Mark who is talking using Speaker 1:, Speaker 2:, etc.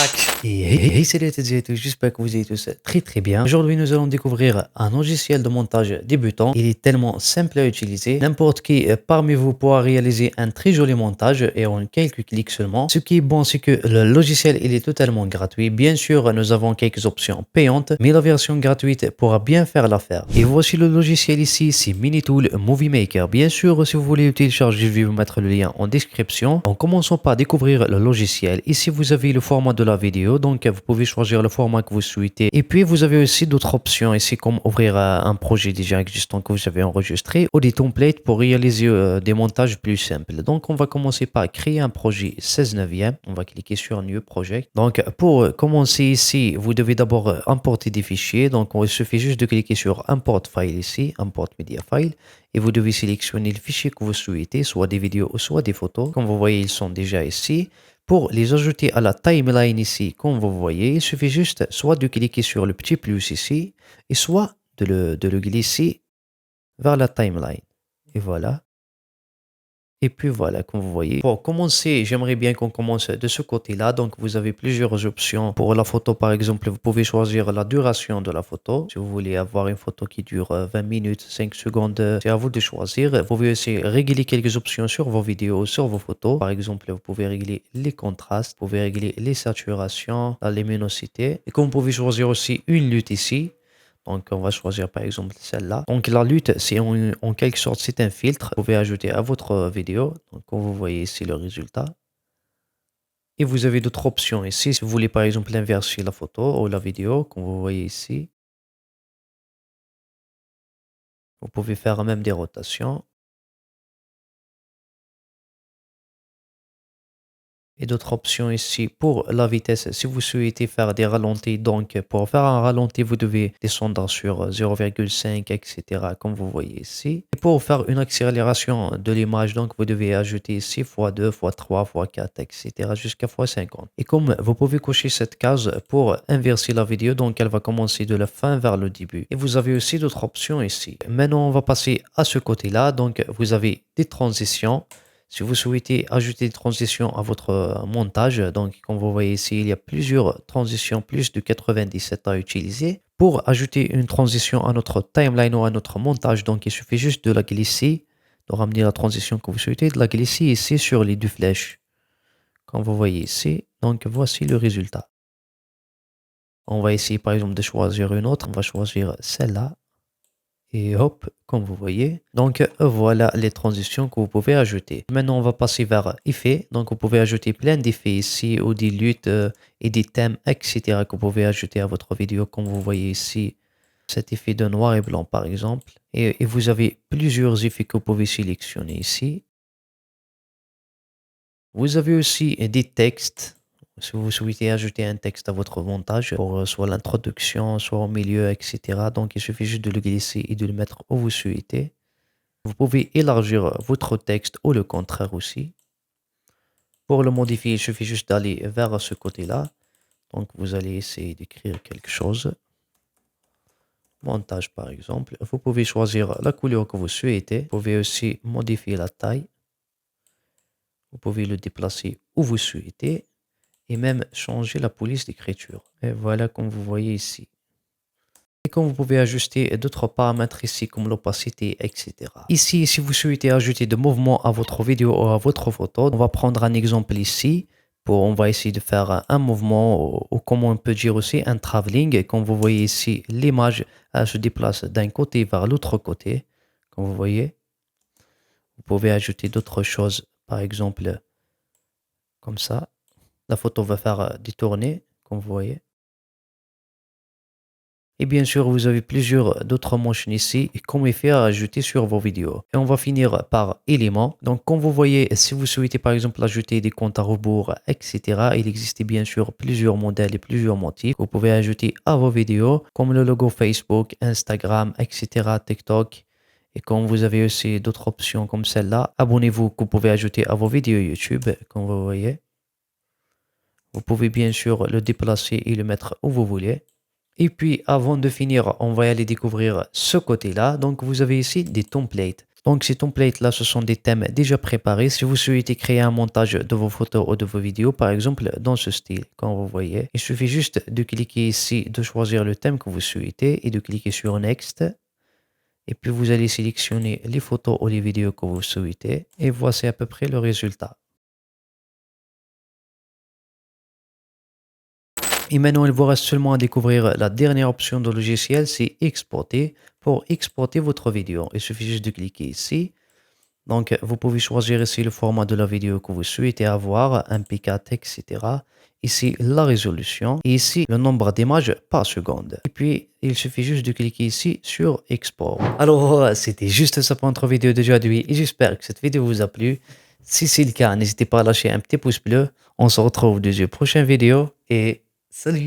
Speaker 1: back. Et hey, salut à toutes et à tous, j'espère que vous allez tous très bien. Aujourd'hui, nous allons découvrir un logiciel de montage débutant. Il est tellement simple à utiliser. N'importe qui parmi vous pourra réaliser un très joli montage et en quelques clics seulement. Ce qui est bon, c'est que le logiciel, il est totalement gratuit. Bien sûr, nous avons quelques options payantes, mais la version gratuite pourra bien faire l'affaire. Et voici le logiciel ici, c'est Minitool Movie Maker. Bien sûr, si vous voulez le télécharger, je vais vous mettre le lien en description. En commençant par découvrir le logiciel, ici vous avez le format de la vidéo, donc vous pouvez choisir le format que vous souhaitez. Et puis vous avez aussi d'autres options ici comme ouvrir un projet déjà existant que vous avez enregistré ou des templates pour réaliser des montages plus simples. Donc on va commencer par créer un projet 16/9. On va cliquer sur New Project. Donc pour commencer ici, vous devez d'abord importer des fichiers. Donc il suffit juste de cliquer sur Import File ici, Import Media File. Et vous devez sélectionner le fichier que vous souhaitez, soit des vidéos ou soit des photos. Comme vous voyez, ils sont déjà ici. Pour les ajouter à la timeline ici, comme vous voyez, il suffit juste soit de cliquer sur le petit plus ici, et soit de le glisser vers la timeline. Et voilà. Et puis voilà, comme vous voyez. Pour commencer, j'aimerais bien qu'on commence de ce côté-là. Donc, vous avez plusieurs options. Pour la photo, par exemple, vous pouvez choisir la duration de la photo. Si vous voulez avoir une photo qui dure 20 minutes, 5 secondes, c'est à vous de choisir. Vous pouvez aussi régler quelques options sur vos vidéos, sur vos photos. Par exemple, vous pouvez régler les contrastes, vous pouvez régler les saturations, la luminosité. Et comme vous pouvez choisir aussi une lutte ici. Donc, on va choisir par exemple celle-là. Donc, la lutte, c'est en quelque sorte, c'est un filtre. Vous pouvez ajouter à votre vidéo. Donc, comme vous voyez ici le résultat. Et vous avez d'autres options ici. Si vous voulez par exemple inverser la photo ou la vidéo, comme vous voyez ici. Vous pouvez faire même des rotations. Et d'autres options ici pour la vitesse. Si vous souhaitez faire des ralentis, donc pour faire un ralenti, vous devez descendre sur 0,5, etc. comme vous voyez ici. Et pour faire une accélération de l'image, donc vous devez ajouter ici x2, x3, x4, etc. jusqu'à x50. Et comme vous pouvez cocher cette case pour inverser la vidéo, donc elle va commencer de la fin vers le début. Et vous avez aussi d'autres options ici. Maintenant, on va passer à ce côté-là. Donc vous avez des transitions. Si vous souhaitez ajouter des transitions à votre montage, donc comme vous voyez ici, il y a plusieurs transitions, plus de 97 à utiliser. Pour ajouter une transition à notre timeline ou à notre montage, donc il suffit juste de la glisser, de ramener la transition que vous souhaitez, de la glisser ici sur les deux flèches. Comme vous voyez ici, donc voici le résultat. On va essayer par exemple de choisir une autre, on va choisir celle-là. Et hop, comme vous voyez. Donc voilà les transitions que vous pouvez ajouter. Maintenant, on va passer vers effets. Donc vous pouvez ajouter plein d'effets ici ou des luttes et des thèmes, etc. que vous pouvez ajouter à votre vidéo. Comme vous voyez ici, cet effet de noir et blanc par exemple. Et vous avez plusieurs effets que vous pouvez sélectionner ici. Vous avez aussi des textes. Si vous souhaitez ajouter un texte à votre montage pour soit l'introduction, soit au milieu, etc. Donc, il suffit juste de le glisser et de le mettre où vous souhaitez. Vous pouvez élargir votre texte ou le contraire aussi. Pour le modifier, il suffit juste d'aller vers ce côté-là. Donc, vous allez essayer d'écrire quelque chose. Montage, par exemple. Vous pouvez choisir la couleur que vous souhaitez. Vous pouvez aussi modifier la taille. Vous pouvez le déplacer où vous souhaitez. Et même changer la police d'écriture. Et voilà comme vous voyez ici. Et comme vous pouvez ajuster d'autres paramètres ici comme l'opacité, etc. Ici, si vous souhaitez ajouter de mouvements à votre vidéo ou à votre photo, on va prendre un exemple ici. On va essayer de faire un mouvement ou comme on peut dire aussi un travelling. Comme vous voyez ici, l'image se déplace d'un côté vers l'autre côté. Comme vous voyez. Vous pouvez ajouter d'autres choses, par exemple comme ça. La photo va faire détourner, comme vous voyez. Et bien sûr, vous avez plusieurs d'autres mentions ici, comme effet à ajouter sur vos vidéos. Et on va finir par éléments. Donc, comme vous voyez, si vous souhaitez par exemple ajouter des comptes à rebours, etc., il existe bien sûr plusieurs modèles et plusieurs motifs que vous pouvez ajouter à vos vidéos, comme le logo Facebook, Instagram, etc., TikTok. Et comme vous avez aussi d'autres options comme celle-là, abonnez-vous que vous pouvez ajouter à vos vidéos YouTube, comme vous voyez. Vous pouvez bien sûr le déplacer et le mettre où vous voulez. Et puis, avant de finir, on va aller découvrir ce côté-là. Donc, vous avez ici des templates. Donc ces templates-là, ce sont des thèmes déjà préparés. Si vous souhaitez créer un montage de vos photos ou de vos vidéos, par exemple, dans ce style, comme vous voyez, il suffit juste de cliquer ici, de choisir le thème que vous souhaitez et de cliquer sur Next. Et puis vous allez sélectionner les photos ou les vidéos que vous souhaitez. Et voici à peu près le résultat. Et maintenant, il vous reste seulement à découvrir la dernière option de logiciel, c'est exporter. Pour exporter votre vidéo, il suffit juste de cliquer ici. Donc, vous pouvez choisir ici le format de la vidéo que vous souhaitez avoir, MP4, etc. Ici, la résolution. Et ici, le nombre d'images par seconde. Et puis, il suffit juste de cliquer ici sur Export. Alors, c'était juste ça pour notre vidéo d'aujourd'hui. Et j'espère que cette vidéo vous a plu. Si c'est le cas, n'hésitez pas à lâcher un petit pouce bleu. On se retrouve dans une prochaine vidéo. Et salut!